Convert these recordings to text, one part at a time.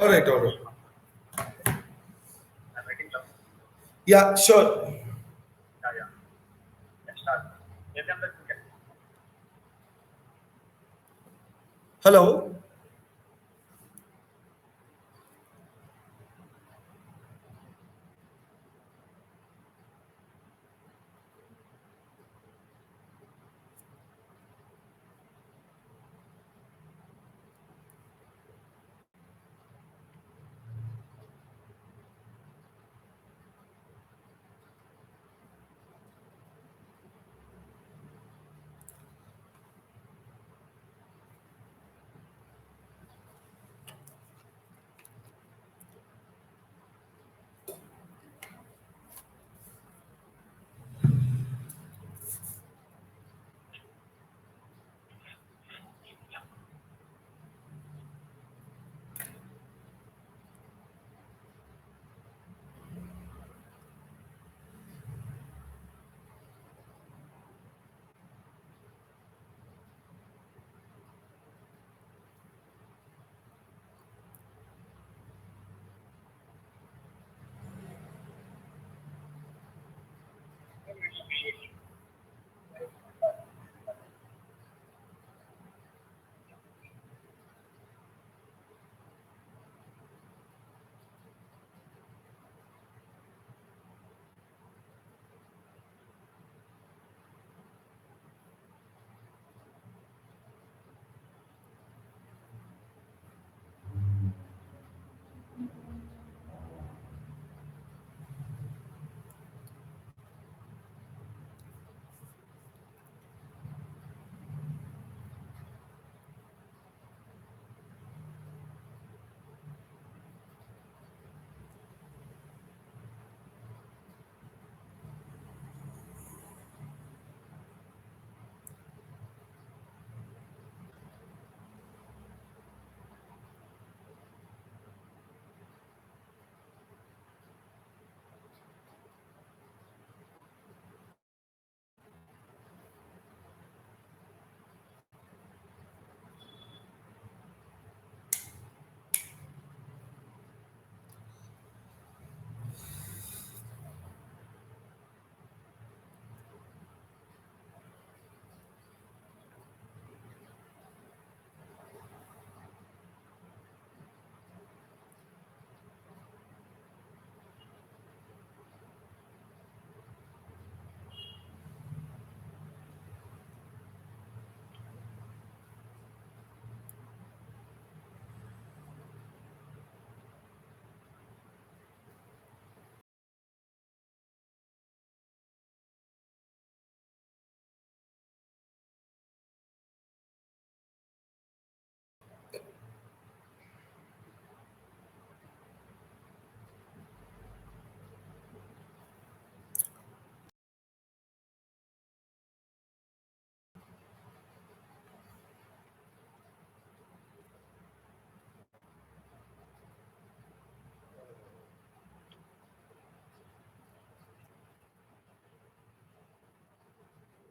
All right, all right. Yeah, sure. Hello.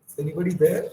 Is anybody there?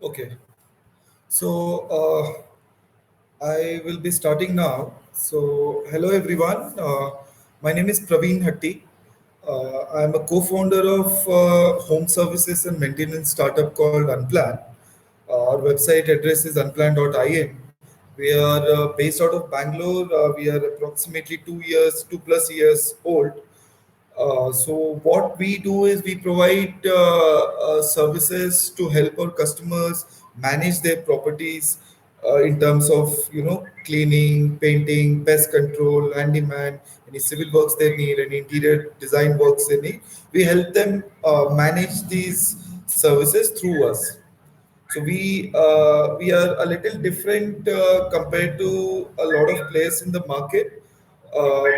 Okay. So I will be starting now. So hello everyone. My name is Praveen Hatti. I'm a co-founder of home services and maintenance startup called Unplan. Our website address is unplan.im. We are based out of Bangalore. We are approximately 2 years, 2+ years old. So what we do is we provide services to help our customers manage their properties in terms of cleaning, painting, pest control, handyman, any civil works they need, any interior design works they need. We help them manage these services through us. So we are a little different compared to a lot of players in the market.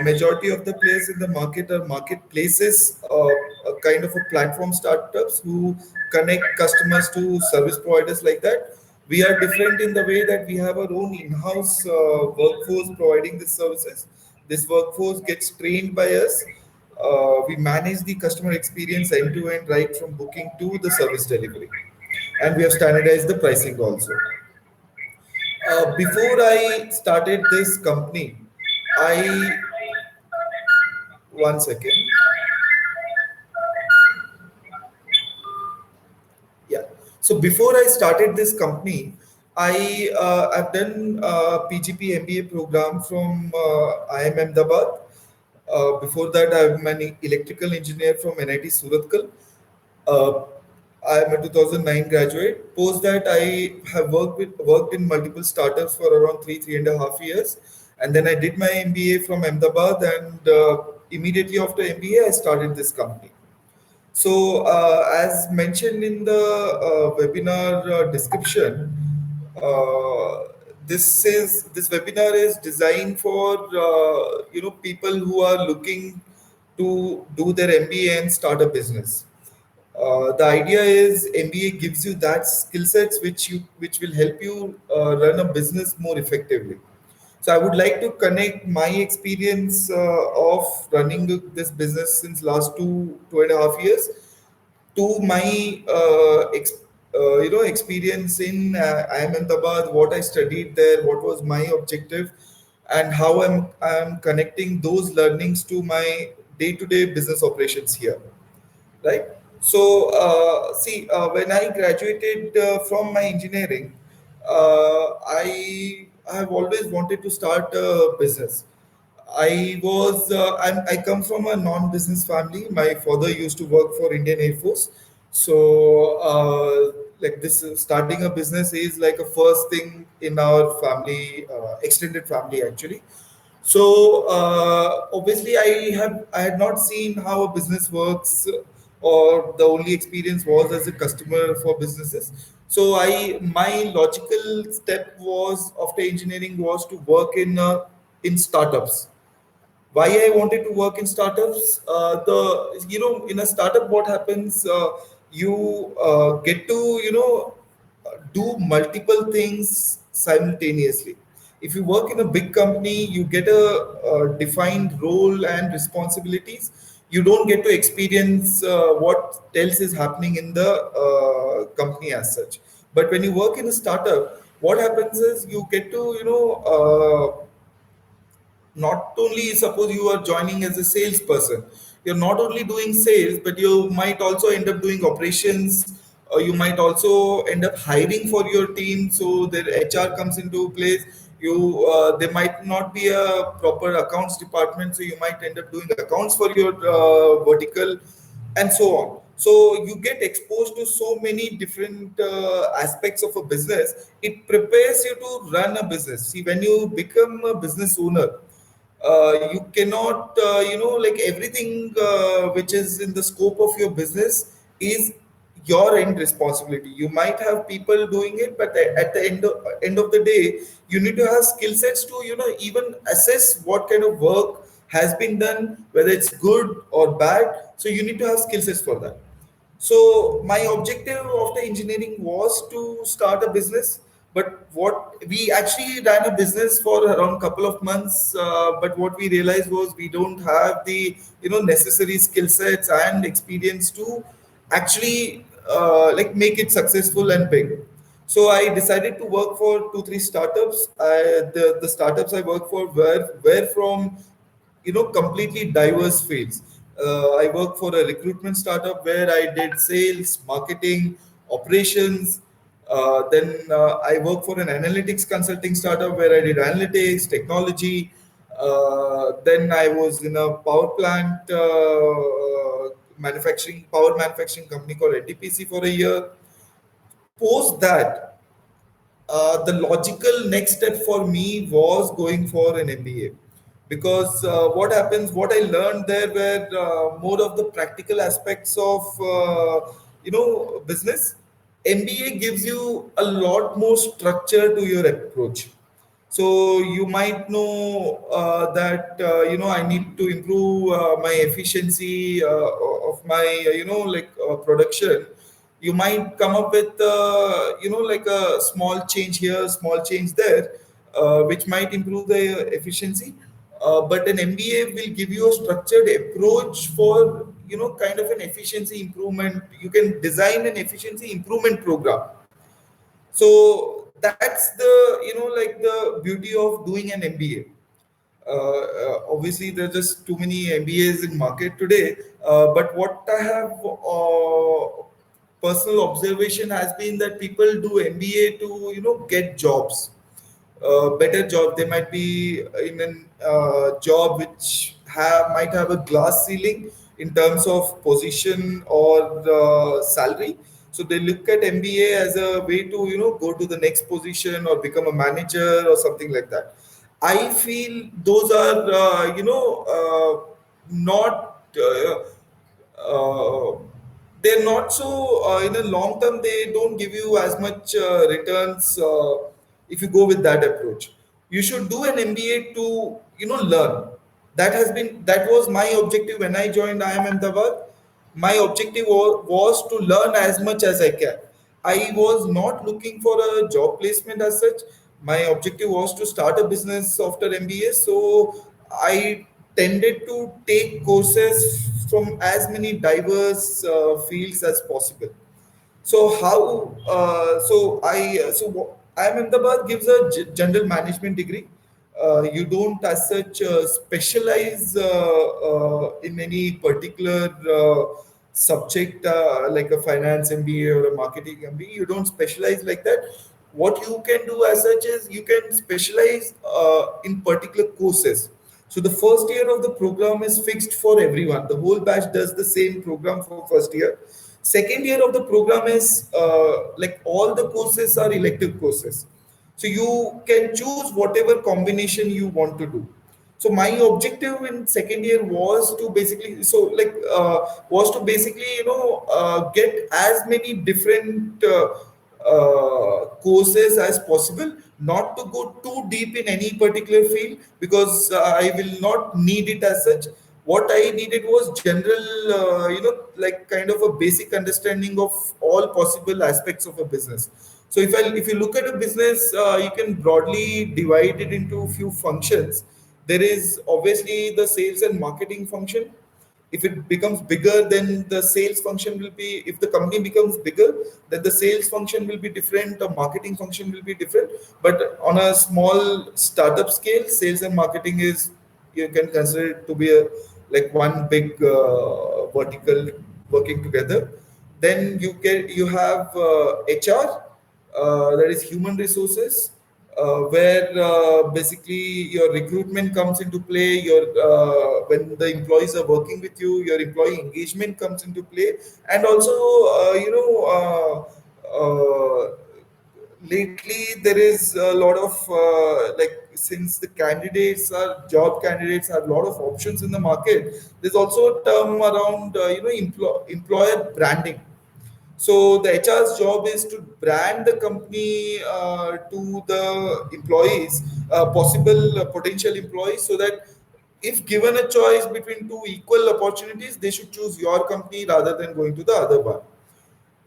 Majority of the players in the market are marketplaces, a kind of a platform startups who connect customers to service providers like that. We are different in the way that we have our own in-house workforce providing these services. This workforce gets trained by us. We manage the customer experience end to end, right from booking to the service delivery, and we have standardized the pricing also. Before I started this company, I one second. Yeah. So before I started this company, I've done PGP MBA program from IIM Ahmedabad. Before that, I'm an electrical engineer from NIT Surathkal. Uh, I'm a 2009 graduate. Post that, I have worked in multiple startups for around 3.5 years, and then I did my MBA from Ahmedabad, and immediately after MBA, I started this company. So, as mentioned in the webinar description, uh, this webinar is designed for people who are looking to do their MBA and start a business. The idea is MBA gives you that skill sets which will help you run a business more effectively. So I would like to connect my experience of running this business since last 2.5 years to my experience in Ahmedabad, what I studied there, what was my objective, and how I'm connecting those learnings to my day-to-day business operations here, right? So see, when I graduated from my engineering, I have always wanted to start a business. I come from a non-business family. My father used to work for Indian Air Force, so like this starting a business is like a first thing in our family, extended family actually. So obviously, I had not seen how a business works, or the only experience was as a customer for businesses. So I my logical step was after engineering was to work in startups. Why I wanted to work in startups? The in a startup, what happens? You get to do multiple things simultaneously. If you work in a big company, you get a defined role and responsibilities. You don't get to experience what else is happening in the company as such. But when you work in a startup, what happens is you get to not only, suppose you are joining as a salesperson, you're not only doing sales, but you might also end up doing operations, or you might also end up hiring for your team, so their HR comes into place. You There might not be a proper accounts department, so you might end up doing accounts for your vertical, and so on. So you get exposed to so many different aspects of a business. It prepares you to run a business. See, when you become a business owner, you cannot like everything which is in the scope of your business is your end responsibility. You might have people doing it, but at the end of the day, you need to have skill sets to even assess what kind of work has been done, whether it's good or bad. So you need to have skill sets for that. So my objective of the engineering was to start a business, but what we actually ran a business for around couple of months. But what we realized was we don't have the necessary skill sets and experience to actually like make it successful and big. So I decided to work for 2 3 startups. The startups I worked for were from completely diverse fields. I worked for a recruitment startup where I did sales, marketing, operations. Then I worked for an analytics consulting startup where I did analytics, technology. Then I was in a power plant power manufacturing company called NTPC for a year. Post that, the logical next step for me was going for an MBA, because what I learned there were more of the practical aspects of business. MBA gives you a lot more structure to your approach. So you might know that I need to improve my efficiency of my production. You might come up with like a small change here, small change there, which might improve the efficiency. But an MBA will give you a structured approach for kind of an efficiency improvement. You can design an efficiency improvement program. So that's the like the beauty of doing an MBA. Obviously, there's just too many MBAs in market today. But what I have personal observation has been that people do MBA to get jobs, better job. They might be in a job which might have a glass ceiling in terms of position or salary. So they look at MBA as a way to go to the next position or become a manager or something like that. I feel those are not. Uh, they're not so in a long term, they don't give you as much returns if you go with that approach. You should do an MBA to learn. That was my objective when I joined IIM Ahmedabad. My objective was to learn as much as I can. I was not looking for a job placement as such. My objective was to start a business after MBA. So I tended to take courses from as many diverse fields as possible. So how? IIM Ahmedabad gives a general management degree. You don't, as such, specialize in any particular subject like a finance MBA or a marketing MBA. You don't specialize like that. What you can do as such is you can specialize in particular courses. So the first year of the program is fixed for everyone. The whole batch does the same program for first year. Second year of the program is like all the courses are elective courses. So you can choose whatever combination you want to do. So my objective in second year was to basically get as many different courses as possible, not to go too deep in any particular field, because I will not need it as such. What I needed was general like kind of a basic understanding of all possible aspects of a business. So if you look at a business, you can broadly divide it into a few functions. There is obviously the sales and marketing function. If it becomes bigger, then the sales function will be, if the company becomes bigger, then the sales function will be different, the marketing function will be different. But on a small startup scale, sales and marketing is, you can consider it to be a like one big vertical working together. Then you have HR, that is human resources, where basically your recruitment comes into play. Your when the employees are working with you, your employee engagement comes into play. And also lately there is a lot of since the job candidates have a lot of options in the market, there's also a term around employer branding. So the HR's job is to brand the company to the employees, possible potential employees, so that if given a choice between two equal opportunities, they should choose your company rather than going to the other one.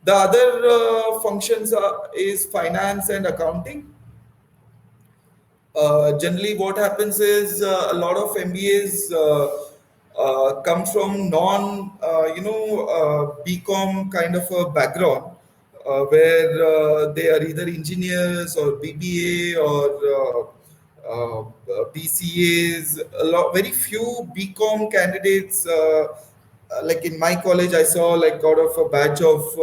The other functions is finance and accounting. Generally, what happens is a lot of MBAs come from BCom kind of a background, where they are either engineers or BBA or BCAs. Very few BCom candidates. Like in my college, I saw like out of a batch of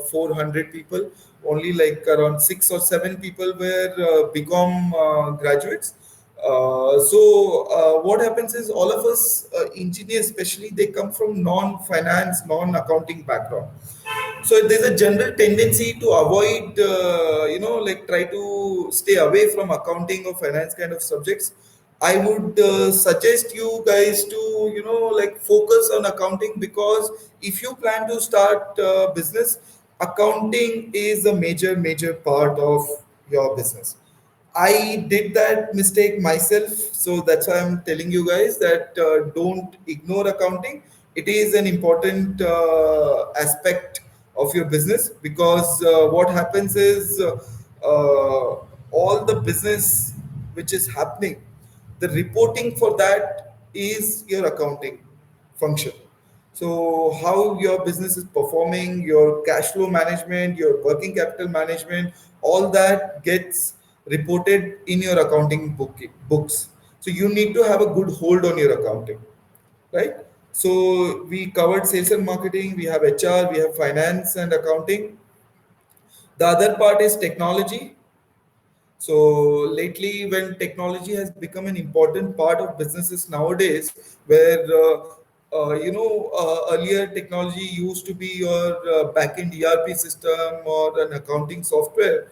400 people, only like around 6 or 7 people were BCom graduates. What happens is all of us engineers, especially, they come from non-finance, non-accounting background. So there's a general tendency to avoid, like try to stay away from accounting or finance kind of subjects. I would suggest you guys to, like focus on accounting, because if you plan to start business, accounting is a major part of your business. I did that mistake myself, so that's why I'm telling you guys that don't ignore accounting. It is an important aspect of your business, because what happens is all the business which is happening, the reporting for that is your accounting function. So how your business is performing, your cash flow management, your working capital management, all that gets reported in your accounting books. So you need to have a good hold on your accounting, right? So we covered sales and marketing, we have HR, we have finance and accounting. The other part is technology. So lately, when technology has become an important part of businesses nowadays, where earlier technology used to be your back-end ERP system or an accounting software.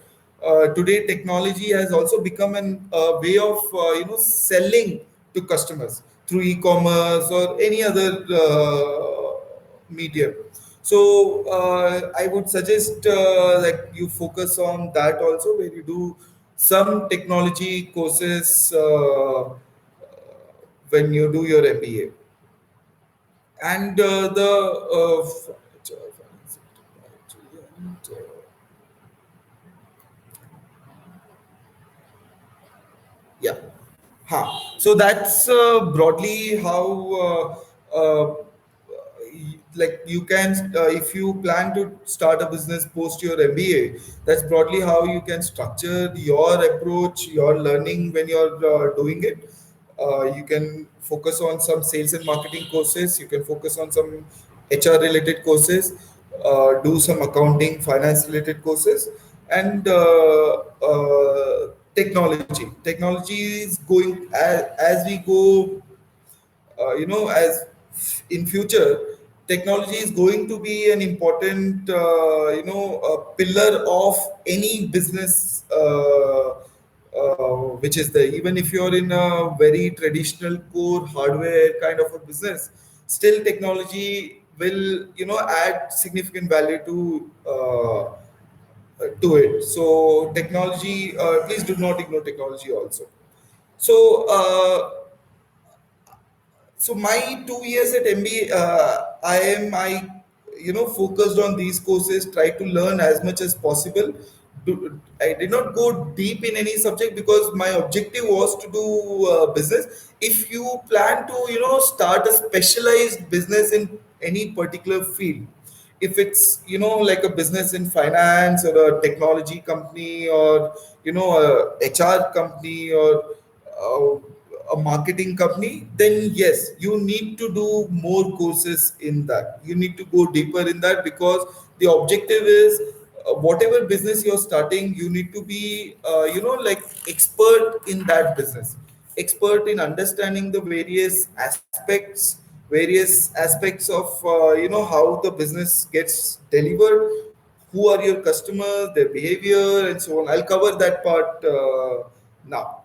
Today, technology has also become an way of selling to customers through e-commerce or any other medium. So I would suggest like you focus on that also, where you do some technology courses when you do your MBA. And yeah. So that's broadly how like you can if you plan to start a business post your MBA, that's broadly how you can structure your approach, your learning when you're doing it. You can focus on some sales and marketing courses. You can focus on some HR related courses. Do some accounting, finance related courses, and technology. Technology is going as we go, as in future, technology is going to be an important pillar of any business which is there. Even if you're in a very traditional core hardware kind of a business, still technology will add significant value to it. So technology, please do not ignore technology also. So my 2 years at MBA, I focused on these courses, tried to learn as much as possible. I did not go deep in any subject because my objective was to do business. If you plan to, start a specialized business in any particular field, if it's like a business in finance or a technology company or a HR company or a marketing company, then yes, you need to do more courses in that. You need to go deeper in that, because the objective is whatever business you're starting, you need to be like expert in that business, expert in understanding the various aspects of how the business gets delivered, who are your customers, their behavior, and so on. I'll cover that part now.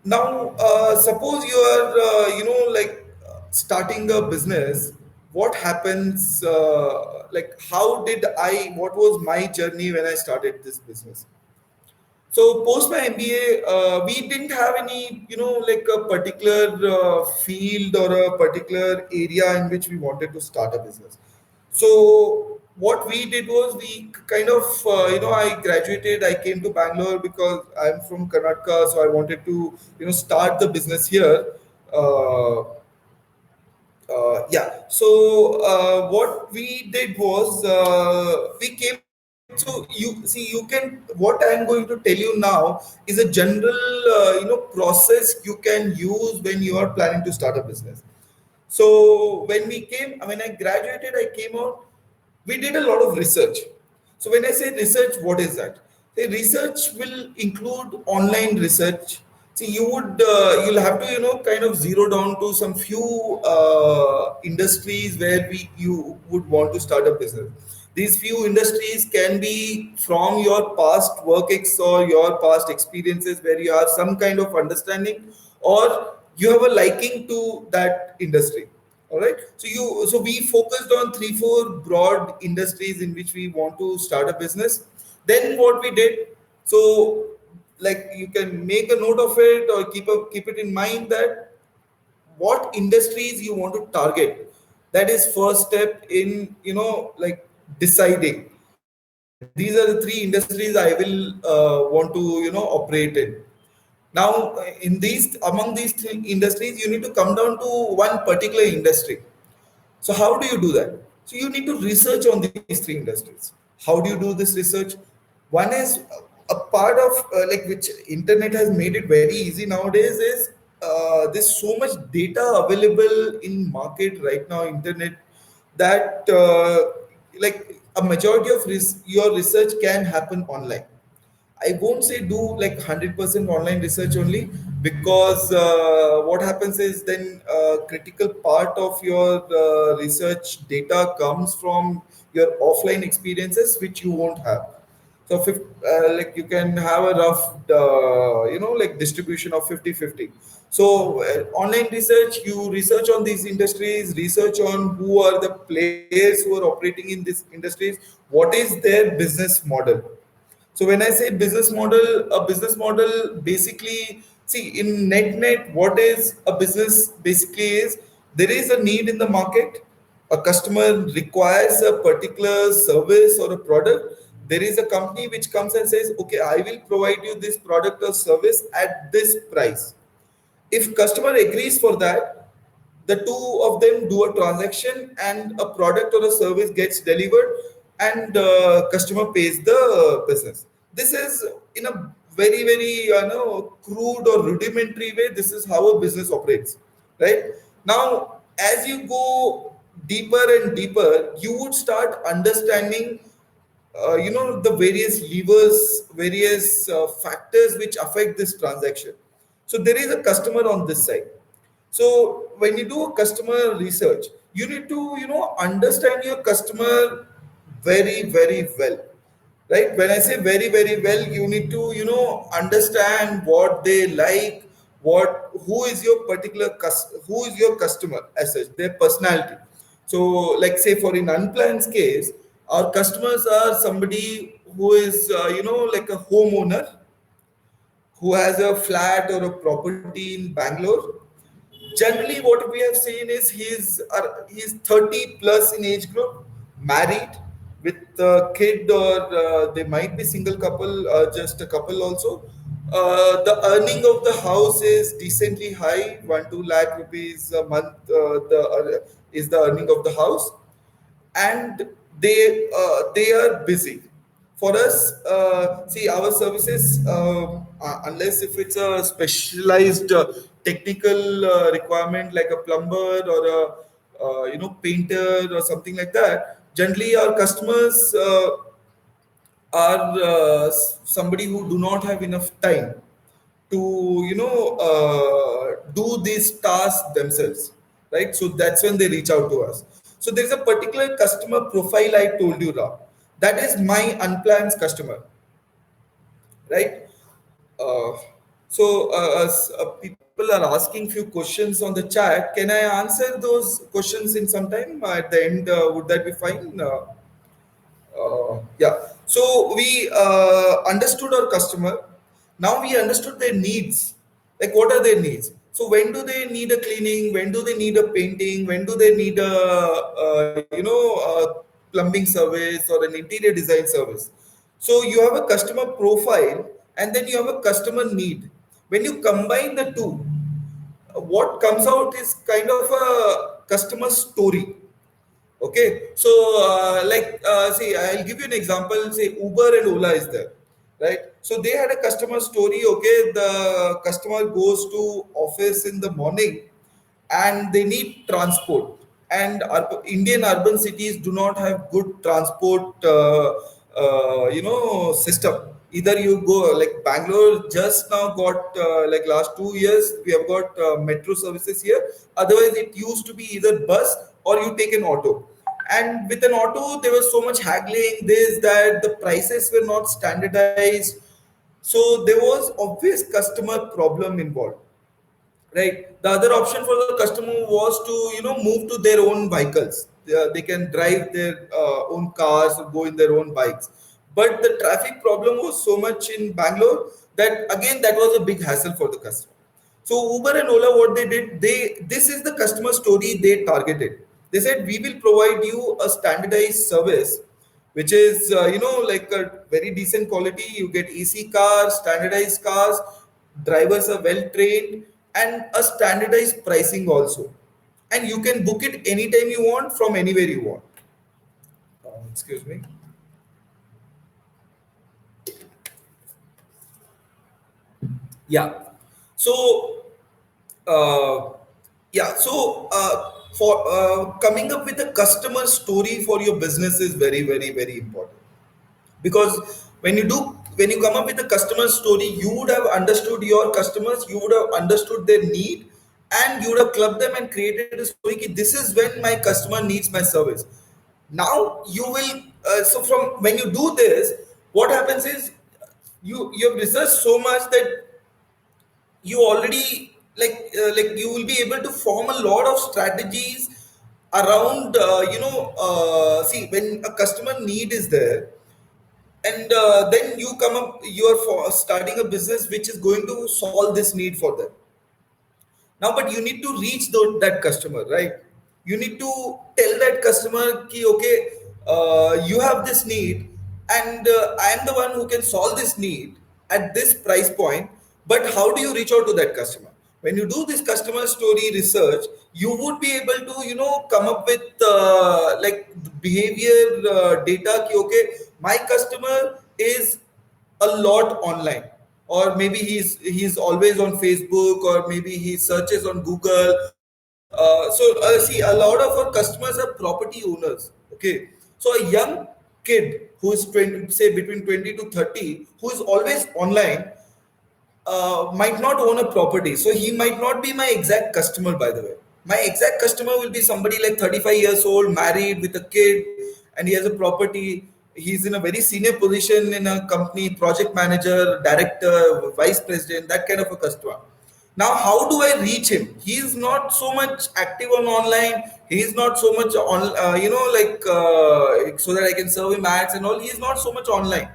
Now, suppose you are, like starting a business. What happens? How did I? What was my journey when I started this business? So, post my MBA, we didn't have any, like a particular field or a particular area in which we wanted to start a business. So what we did was we kind of, I graduated. I came to Bangalore because I'm from Karnataka, so I wanted to, start the business here. Uh, yeah. So what we did was we came. So you can. What I'm going to tell you now is a general, process you can use when you are planning to start a business. So when I graduated, I came out. We did a lot of research. So when I say research, what is that? The research will include online research. See, you'll have to kind of zero down to some few industries where we you would want to start a business. These few industries can be from your past work ex or your past experiences where you have some kind of understanding, or you have a liking to that industry. All right. So we focused on three, four broad industries in which we want to start a business. Then what we did, so like you can make a note of it or keep it in mind that what industries you want to target. That is first step in like deciding that these are the three industries I will want to operate in. Now, in these among these three industries, you need to come down to one particular industry. So how do you do that? So you need to research on these three industries. How do you do this research? One is a part of like which internet has made it very easy nowadays is there's so much data available in market right now, internet, that like a majority of your research can happen online. I won't say do like 100% online research only, because what happens is then critical part of your research data comes from your offline experiences which you won't have. So like you can have a rough like distribution of 50-50. So online research, you research on these industries, research on who are the players who are operating in these industries, what is their business model. So when I say business model, a business model basically, see in net, what is a business basically is there is a need in the market. A customer requires a particular service or a product. There is a company which comes and says, okay, I will provide you this product or service at this price. If customer agrees for that, the two of them do a transaction and a product or a service gets delivered, and customer pays the business. This is in a very crude or rudimentary way. This is how a business operates, right? Now, as you go deeper and deeper, you would start understanding the various levers, various factors which affect this transaction. So there is a customer on this side. So when you do customer research, you need to understand your customer very well, right? When I say very well, you need to understand what they like, what who is your who is your customer as such, their personality. So like say for in Unplan's case, our customers are somebody who is like a homeowner who has a flat or a property in Bangalore. Generally, what we have seen is he's 30 plus in age group, married with a kid, or they might be single couple, just a couple also. The earning of the house is decently high, 1-2 lakh rupees a month. Is the earning of the house, and they are busy. For us, see our services, unless if it's a specialized technical requirement like a plumber or a painter or something like that, generally our customers are somebody who do not have enough time to do these tasks themselves, right? So that's when they reach out to us. So there's a particular customer profile I told you, Ram. That is my unplanned customer, right? uh, People are asking few questions on the chat. Can I answer those questions in some time at the end? Would that be fine? Yeah. So we understood our customer. Now we understood their needs. Like what are their needs? So when do they need a cleaning? When do they need a painting? When do they need a plumbing service or an interior design service? So you have a customer profile and then you have a customer need. When you combine the two, what comes out is kind of a customer story. Okay, so see, I'll give you an example. Say Uber and Ola is there, right? So they had a customer story. Okay, the customer goes to office in the morning, and they need transport. And Indian urban cities do not have good transport, system. either you go like Bangalore just now got like last 2 years we have got metro services here. Otherwise it used to be either bus or you take an auto. And with an auto there was so much haggling, this that the prices were not standardized, so there was obvious customer problem involved, right? The other option for the customer was to move to their own vehicles. They can drive their own cars or go in their own bikes, but the traffic problem was so much in Bangalore that again that was a big hassle for the customer. So Uber and Ola, what they did, this is the customer story they targeted. They said we will provide you a standardized service which is like a very decent quality. You get AC cars, standardized cars, drivers are well trained, and a standardized pricing also, and you can book it anytime you want from anywhere you want. Excuse me. Yeah. So uh, yeah, so for coming up with a customer story for your business is very, very, very important, because when you come up with a customer story, you would have understood your customers, you would have understood their need, and you would have clubbed them and created a story ki, this is when my customer needs my service. Now you will so from when you do this, what happens is you have researched so much that you already like you will be able to form a lot of strategies around see when a customer need is there, and then you come up, you are for starting a business which is going to solve this need for them. Now but you need to reach that customer, right? You need to tell that customer ki, okay, you have this need, and I am the one who can solve this need at this price point. But how do you reach out to that customer? When you do this customer story research, you would be able to come up with like behavior data ki, okay, my customer is a lot online, or maybe he's always on Facebook, or maybe he searches on Google. So see, a lot of our customers are property owners. Okay, so a young kid who is 20, say between 20 to 30, who is always online, might not own a property. So he might not be my exact customer, by the way. My exact customer will be somebody like 35 years old, married with a kid, and he has a property. He's in a very senior position in a company, project manager, director, vice president, that kind of a customer. Now, how do I reach him? He is not so much active on online. He is not so much on, so that I can serve him ads and all. He is not so much online.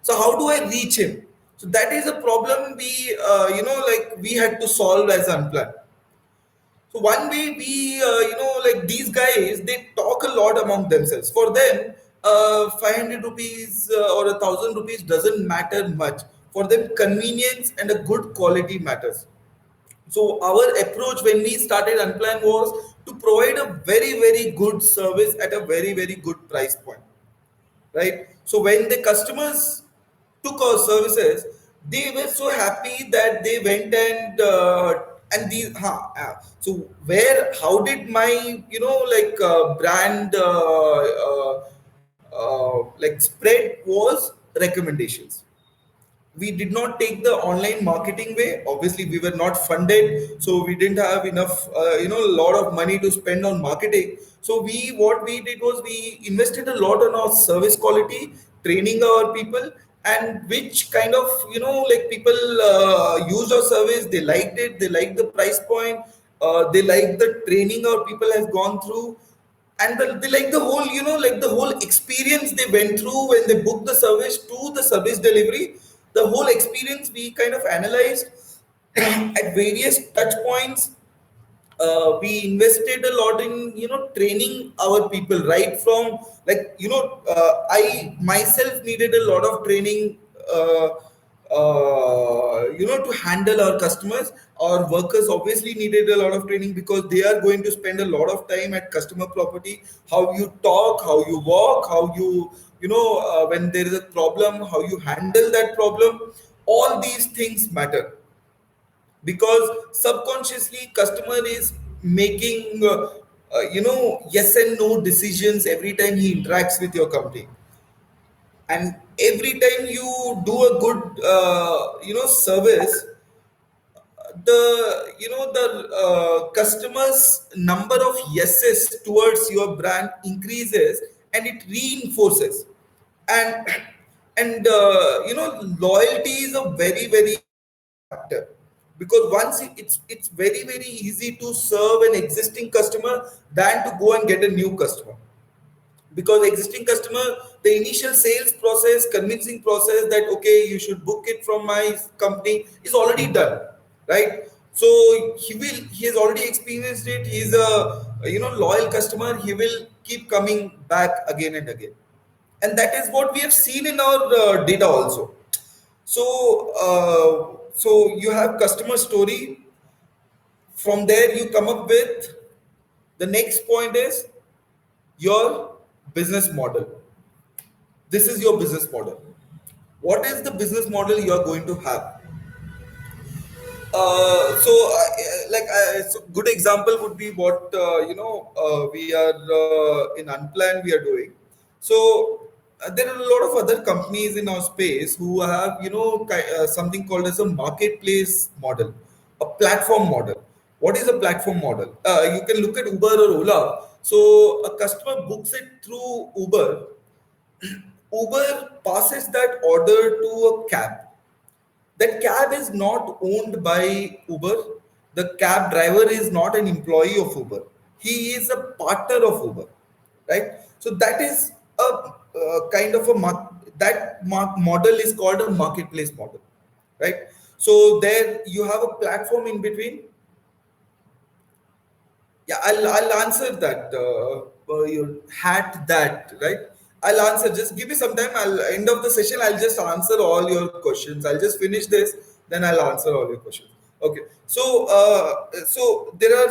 So how do I reach him? So that is a problem we, like we had to solve as Unplan. So one way we, like these guys, they talk a lot among themselves. For them, 500 rupees or 1,000 rupees doesn't matter much. For them, convenience and a good quality matters. So our approach when we started Unplan was to provide a very, very good service at a very, very good price point, right? So when the customers took our services, they were so happy that they went and these so where how did my like brand like spread was recommendations. We did not take the online marketing way. Obviously we were not funded, so we didn't have enough a lot of money to spend on marketing. So we what we did was we invested a lot on our service quality, training our people, and which kind of like people used our service, they liked it, they liked the price point, they liked the training our people has gone through, and they like the whole like the whole experience they went through when they booked the service to the service delivery. The whole experience we kind of analyzed at various touch points. We invested a lot in training our people, right from like I myself needed a lot of training uh, to handle our customers. Our workers obviously needed a lot of training because they are going to spend a lot of time at customer property. How you talk, how you walk, how you when there is a problem, how you handle that problem, all these things matter, because subconsciously customer is making yes and no decisions every time he interacts with your company. and every time you do a good service, the customers number of yeses towards your brand increases, and it reinforces. And loyalty is a very very important factor, because once it's very very easy to serve an existing customer than to go and get a new customer, because existing customer, the initial sales process, convincing process that okay you should book it from my company is already done, right? So he has already experienced it. He's a loyal customer. He will keep coming back again and again, and that is what we have seen in our data also. So you have customer story. From there you come up with the next point is your business model. This is your business model. What is the business model you are going to have? So good example would be what we are in Unplan we are doing. So there are a lot of other companies in our space who have something called as a marketplace model, a platform model. What is a platform model? You can look at Uber or Ola. So a customer books it through Uber. Uber passes that order to a cab. That cab is not owned by Uber. The cab driver is not an employee of Uber. He is a partner of Uber, right? So that is a kind of model is called a marketplace model, right? So there you have a platform in between. Yeah, I'll answer that. You had that, right? I'll answer. Just give me some time. I'll end of the session. I'll just answer all your questions. I'll just finish this, then I'll answer all your questions. Okay. So there are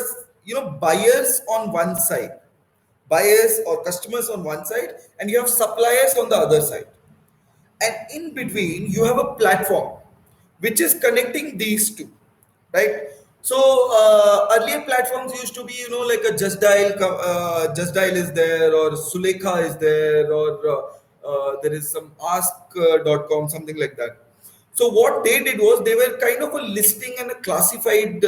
buyers on one side, buyers or customers on one side, and you have suppliers on the other side, and in between you have a platform which is connecting these two, right? So earlier platforms used to be like a Just Dial is there, or Sulekha is there, or there is some ask.com, something like that. So what they did was they were kind of a listing and a classified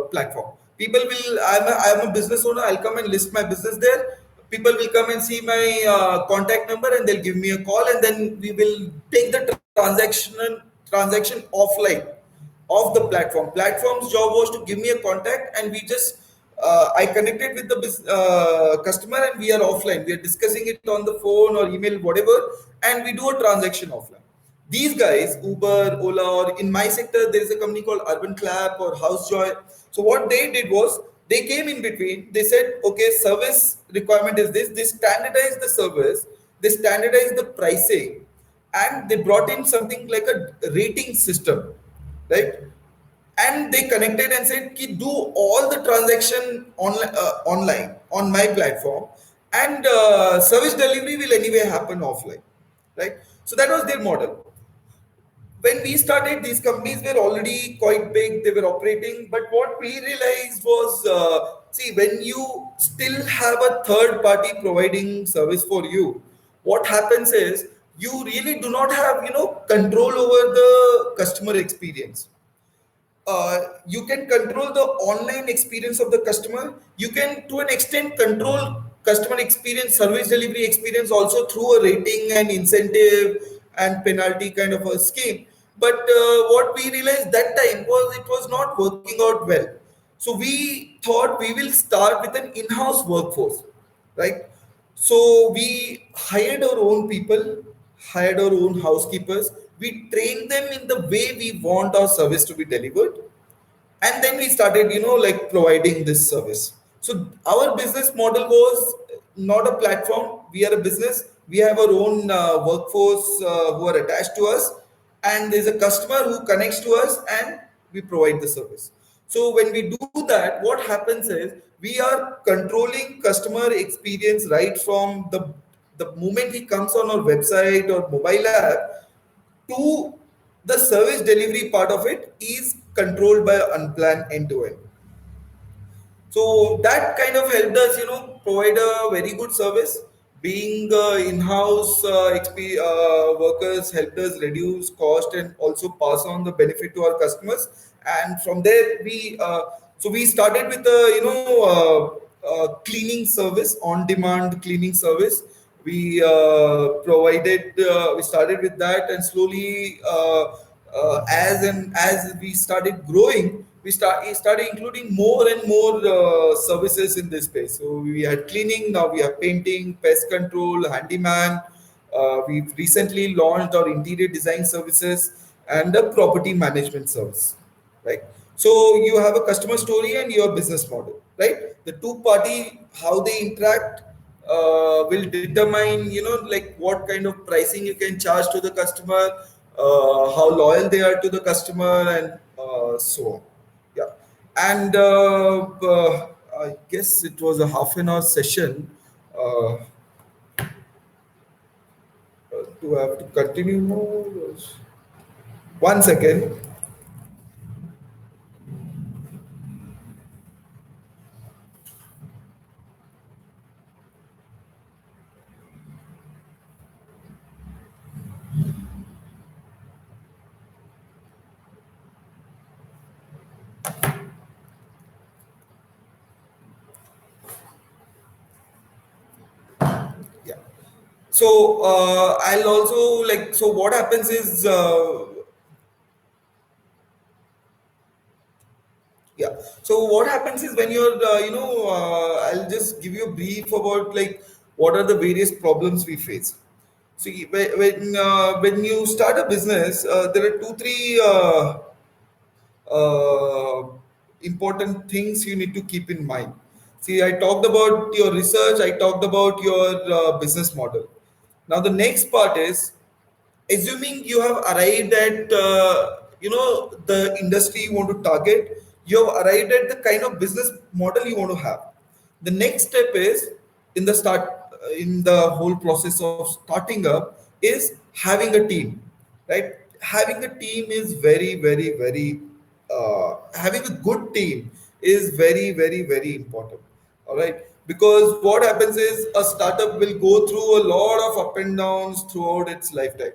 platform. People will, I'm a business owner, I'll come and list my business there. People will come and see my contact number, and they'll give me a call, and then we will take the transaction offline of the platform. Platform's job was to give me a contact, and we just I connected with the customer, and we are offline. We are discussing it on the phone or email, whatever, and we do a transaction offline. These guys, Uber, Ola, or in my sector, there is a company called Urban Clap or Housejoy. So what they did was they came in between. They said, okay, service requirement is this. They standardized the service. They standardized the pricing, and they brought in something like a rating system, right? And they connected and said, Ki, do all the transaction online on my platform, and service delivery will anyway happen offline, right? So that was their model. When we started, these companies were already quite big. They were operating, but what we realized was, see, when you still have a third party providing service for you, what happens is you really do not have control over the customer experience. You can control the online experience of the customer. You can, to an extent, control customer experience, service delivery experience also through a rating and incentive and penalty kind of a scheme. But what we realized that time was it was not working out well. So we thought we will start with an in-house workforce, right? So we hired our own people, hired our own housekeepers. We trained them in the way we want our service to be delivered, and then we started like providing this service. So our business model was not a platform. We are a business. We have our own workforce who are attached to us, and there's a customer who connects to us, and we provide the service. So when we do that, what happens is we are controlling customer experience right from the moment he comes on our website or mobile app to the service delivery part of it is controlled by Unplan end to end. So that kind of helped us, provide a very good service. Being in-house workers helped us reduce cost and also pass on the benefit to our customers. And from there, we started with a cleaning service, on-demand cleaning service. We started with that, and slowly, as we started growing, we started including more and more services in this space. So we had cleaning, now we have painting, pest control, handyman. We've recently launched our interior design services and a property management service, right? So you have a customer story and your business model, right? The two party, how they interact will determine, like what kind of pricing you can charge to the customer, how loyal they are to the customer, and so on. Yeah. And I guess it was a half an hour session. Uh, do I have to continue more? One second. Yeah. So I'll also like. So what happens is, yeah. So what happens is when you're, I'll just give you a brief about like what are the various problems we face. See, when you start a business, there are two, three uh, important things you need to keep in mind. See, I talked about your research, I talked about your business model. Now, the next part is assuming you have arrived at the industry you want to target, you have arrived at the kind of business model you want to have. The next step is in the whole process of starting up is having a team, right? Having a team is very having a good team is very important. All right, because what happens is a startup will go through a lot of up and downs throughout its lifetime,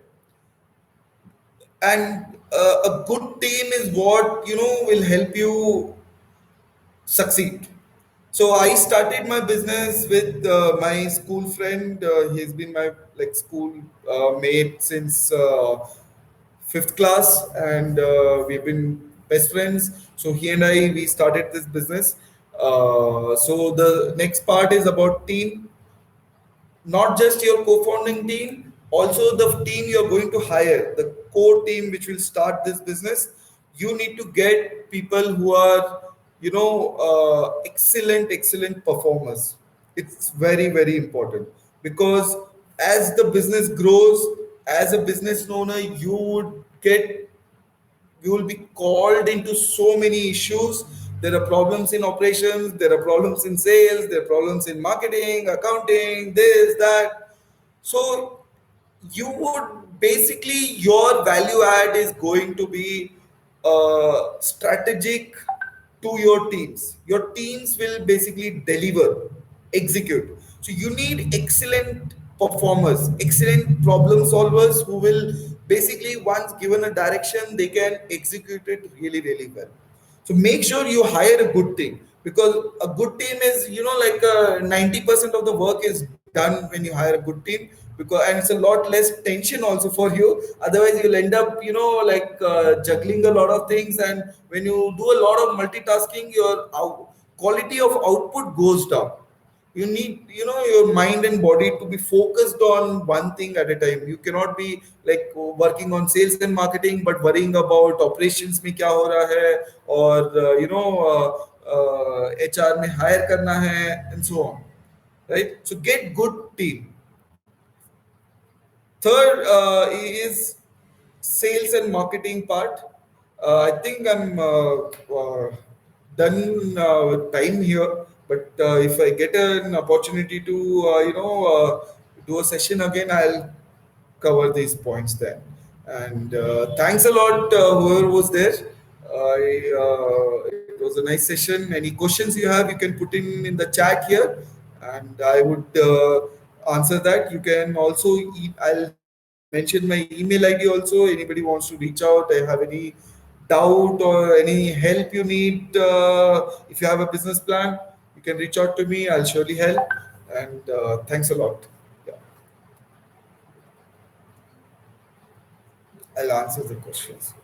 and a good team is what will help you succeed. So I started my business with my school friend. He's been my like school mate since fifth class, and we've been best friends. So he and I, we started this business. So the next part is about team, not just your co-founding team, also the team you're going to hire, the core team which will start this business. You need to get people who are, excellent performers. It's very important, because as the business grows, as a business owner, you will be called into so many issues. There are problems in operations, there are problems in sales, there are problems in marketing, accounting, this, that. So you would basically, your value add is going to be strategic to your teams. Your teams will basically deliver, execute. So you need excellent performers, excellent problem solvers who will basically, once given a direction, they can execute it really well. So make sure you hire a good team, because a good team is, 90% of the work is done when you hire a good team, because and it's a lot less tension also for you. Otherwise, you'll end up, juggling a lot of things, and when you do a lot of multitasking, your quality of output goes down. You need, your mind and body to be focused on one thing at a time. You cannot be like working on sales and marketing but worrying about operations mein kya ho raha hai, or HR में hire करना है, and so on, right? So get good team. Third is sales and marketing part. I think I'm done with time here, but if I get an opportunity to, do a session again, I'll cover these points then. And thanks a lot, whoever was there. It was a nice session. Any questions you have, you can put in the chat here, and I would answer that. You can also, I'll mention my email ID also. Anybody wants to reach out, I have any doubt or any help you need, if you have a business plan, you can reach out to me. I'll surely help. And thanks a lot. Yeah, I'll answer the questions.